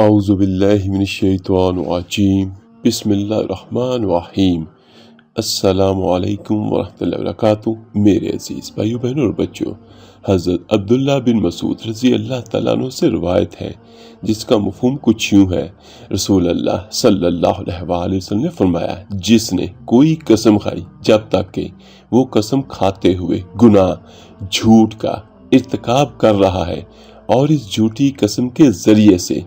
اعوذ باللہ من الشیطان الرجیم بسم اللہ الرحمن الرحیم۔ السلام علیکم ورحمۃ اللہ وبرکاتہ۔ میرے عزیز بھائیو بہنوں اور بچوں، حضرت عبداللہ بن مسعود رضی اللہ تعالیٰ عنہ سے روایت ہے جس کا مفہوم کچھ یوں ہے۔ رسول اللہ صلی اللہ علیہ وآلہ وسلم نے فرمایا، جس نے کوئی قسم کھائی جب تک کہ وہ قسم کھاتے ہوئے گناہ جھوٹ کا ارتکاب کر رہا ہے اور اس جھوٹی قسم کے ذریعے سے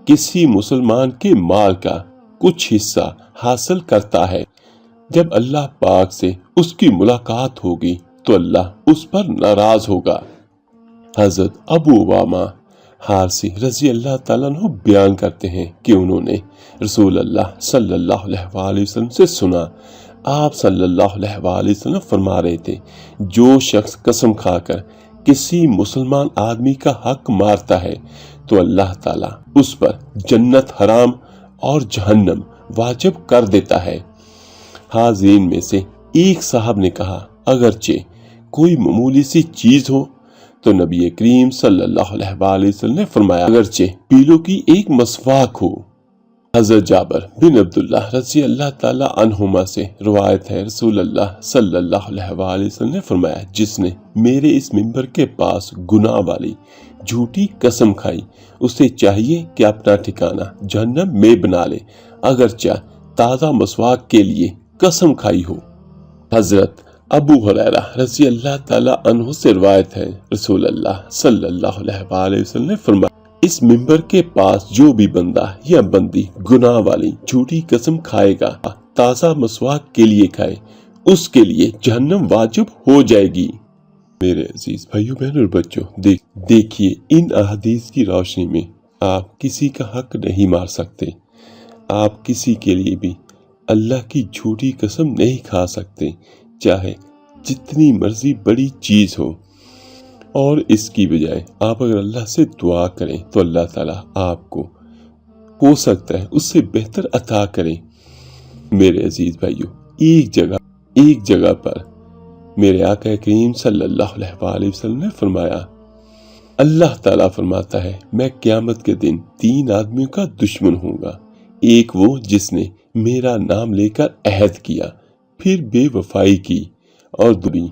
کسی مسلمان کے مال کا کچھ حصہ حاصل کرتا ہے، جب اللہ پاک سے اس کی ملاقات ہوگی تو اللہ اس پر ناراض ہوگا۔ حضرت ابو امامہ حارثی رضی اللہ تعالیٰ عنہ بیان کرتے ہیں کہ انہوں نے رسول اللہ صلی اللہ علیہ وآلہ وسلم سے سنا، آپ صلی اللہ علیہ وآلہ وسلم فرما رہے تھے، جو شخص قسم کھا کر کسی مسلمان آدمی کا حق مارتا ہے تو اللہ تعالیٰ اس پر جنت حرام اور جہنم واجب کر دیتا ہے۔ حاضرین میں سے ایک صاحب نے کہا، اگرچہ کوئی معمولی سی چیز ہو تو نبی کریم صلی اللہ علیہ وآلہ وسلم نے فرمایا، اگرچہ پیلوں کی ایک مسواک ہو۔ حضرت جابر بن عبداللہ رضی اللہ تعالی عنہما سے روایت ہے، رسول اللہ صلی اللہ علیہ وآلہ وسلم نے فرمایا، جس نے میرے اس منبر کے پاس گناہ والی جھوٹی قسم کھائی، اسے چاہیے کہ اپنا ٹھکانہ جہنم میں بنا لے، اگرچہ تازہ مسواک کے لیے قسم کھائی ہو۔ حضرت ابو ہریرہ رضی اللہ تعالی عنہ سے روایت ہے، رسول اللہ صلی اللہ علیہ وآلہ وسلم نے فرمایا، اس منبر کے پاس جو بھی بندہ یا بندی گناہ والی جھوٹی قسم کھائے گا، تازہ مسواک کے لیے کھائے، اس کے لیے جہنم واجب ہو جائے گی۔ میرے عزیز بھائیو بہنوں اور بچوں، دیکھیے ان احادیث کی روشنی میں آپ کسی کا حق نہیں مار سکتے، آپ کسی کے لیے بھی اللہ کی جھوٹی قسم نہیں کھا سکتے، چاہے جتنی مرضی بڑی چیز ہو، اور اس کی بجائے آپ اگر اللہ سے دعا کریں تو اللہ تعالیٰ آپ کو ہو سکتا ہے اس سے بہتر عطا کریں۔ میرے عزیز بھائیو، ایک جگہ پر میرے آقا کریم صلی اللہ علیہ وآلہ وسلم نے فرمایا، اللہ تعالیٰ فرماتا ہے، میں قیامت کے دن 3 آدمیوں کا دشمن ہوں گا، ایک وہ جس نے میرا نام لے کر عہد کیا پھر بے وفائی کی، اور دوسری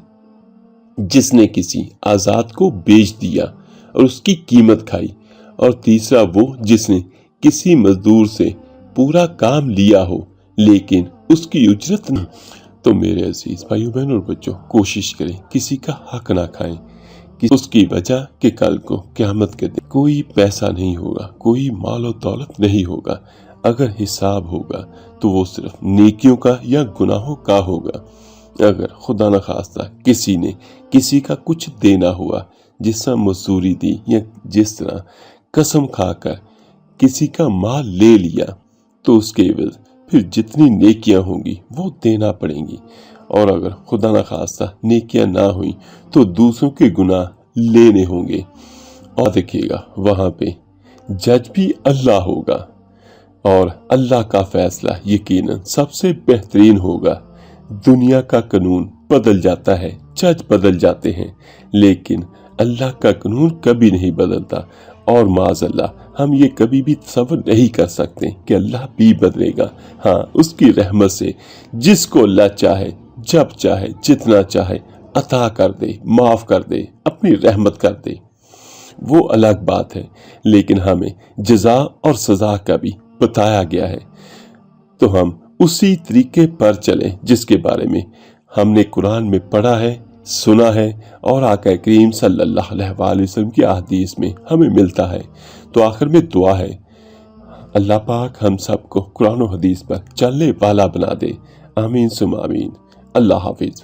جس نے کسی آزاد کو بیچ دیا اور اس کی قیمت کھائی، اور تیسرا وہ جس نے کسی مزدور سے پورا کام لیا ہو لیکن اس کی اجرت نہ۔ تو میرے عزیز بھائیو بہنوں اور بچوں، کوشش کریں کسی کا حق نہ کھائیں، اس کی وجہ کہ کل کو قیامت کے دن کوئی پیسہ نہیں ہوگا، کوئی مال و دولت نہیں ہوگا، اگر حساب ہوگا تو وہ صرف نیکیوں کا یا گناہوں کا ہوگا۔ اگر خدا نخواستہ کسی نے کسی کا کچھ دینا ہوا، جس طرح مزدوری دی یا جس طرح قسم کھا کر کسی کا مال لے لیا، تو اس کے عوض پھر جتنی نیکیاں ہوں گی وہ دینا پڑیں گی، اور اگر خدا نخواستہ نیکیاں نہ ہوئیں تو دوسروں کے گناہ لینے ہوں گے، اور دیکھیے گا وہاں پہ جج بھی اللہ ہوگا، اور اللہ کا فیصلہ یقیناً سب سے بہترین ہوگا۔ دنیا کا قانون بدل جاتا ہے، جج بدل جاتے ہیں، لیکن اللہ کا قانون کبھی نہیں بدلتا، اور معاذ اللہ ہم یہ کبھی بھی تصور نہیں کر سکتے کہ اللہ بھی بدلے گا۔ ہاں، اس کی رحمت سے جس کو اللہ چاہے، جب چاہے، جتنا چاہے عطا کر دے، معاف کر دے، اپنی رحمت کر دے، وہ الگ بات ہے، لیکن ہمیں جزا اور سزا کا بھی بتایا گیا ہے، تو ہم اسی طریقے پر چلیں جس کے بارے میں ہم نے قرآن میں پڑھا ہے، سنا ہے، اور آقا کریم صلی اللہ علیہ وآلہ وسلم کی احادیث میں ہمیں ملتا ہے۔ تو آخر میں دعا ہے، اللہ پاک ہم سب کو قرآن و حدیث پر چلنے والا بنا دے، آمین ثم آمین۔ اللہ حافظ۔